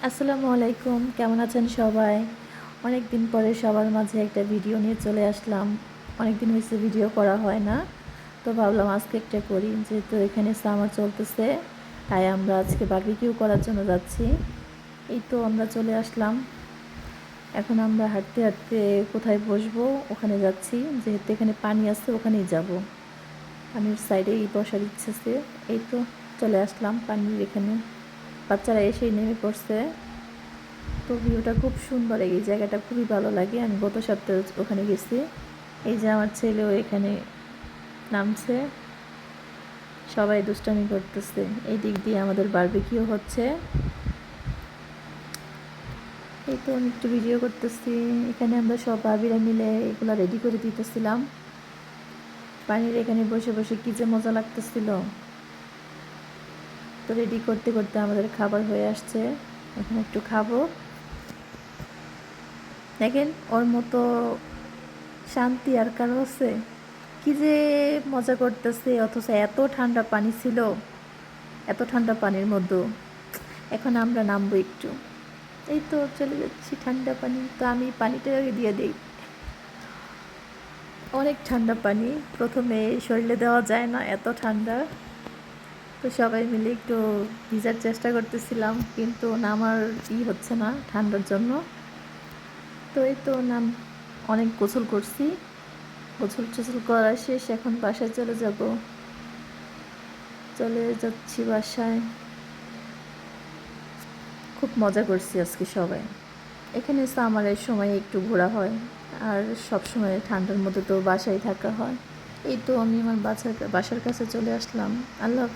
আসসালামু আলাইকুম, কেমন আছেন সবাই? অনেক দিন পরে সবার মাঝে একটা ভিডিও নিয়ে চলে আসলাম। অনেক দিন হয়েছে ভিডিও করা হয় না, তো ভাবলাম আজকে একটা করি। যেহেতু এখানে সামার চলতেছে, তাই আমরা আজকে বারবিকিউ করার জন্য যাচ্ছি। এই তো আমরা চলে আসলাম। এখন আমরা হাঁটতে হাঁটতে কোথায় বসবো ওখানে যাচ্ছি। যেহেতু এখানে পানি আছে ওখানেই যাব। পানির সাইডেই বসার ইচ্ছে আছে। এই তো চলে আসলাম পানির এখানে। বাচ্চারা এসেই নেমে পড়ছে। তো ভিউটা খুব সুন্দর, এই জায়গাটা খুবই ভালো লাগে। আমি গত সপ্তাহে ওখানে গেছি। এই যে আমার ছেলেও এখানে নামছে, সবাই দুষ্টামি করতেছে। এই দিক দিয়ে আমাদের বারবিকিউ হচ্ছে। এই তো আমি একটু ভিডিও করতেছি। এখানে আমরা সব ভাবিরা মিলে এগুলো রেডি করে দিতেছিলাম। পানির এখানে বসে বসে কী যে মজা লাগতেছিল। তো রেডি করতে করতে আমাদের খাবার হয়ে আসছে, এখন একটু খাবো। দেখেন ওর মতো শান্তি আর কারো আছে? কি যে মজা করতেছে, অথচ এত ঠান্ডা পানি ছিল। এত ঠান্ডা পানির মধ্যে এখন আমরা নামবো একটু। এই তো চলে যাচ্ছি ঠান্ডা পানি। তো আমি পানিটা দিয়ে দিই। অনেক ঠান্ডা পানি, প্রথমে শরীরে দেওয়া যায় না, এত ঠান্ডা। তো সবাই মিলে একটু ভিজার চেষ্টা করতেছিলাম, কিন্তু নামার হচ্ছে না ঠান্ডার জন্য। তো এই তো অনেক গোসল করছি। গোসল টোসল করা শেষ, এখন বাসায় চলে যাব। চলে যাচ্ছি বাসায়। খুব মজা করছি আজকে সবাই। এখানে সামারের সময় একটু ঘোরা হয়, আর সব সময় ঠান্ডার মধ্যে তো বাসায় থাকা হয়। এই তো আমি আমার বাসার কাছে চলে আসলাম। আল্লাহ হাফেজ।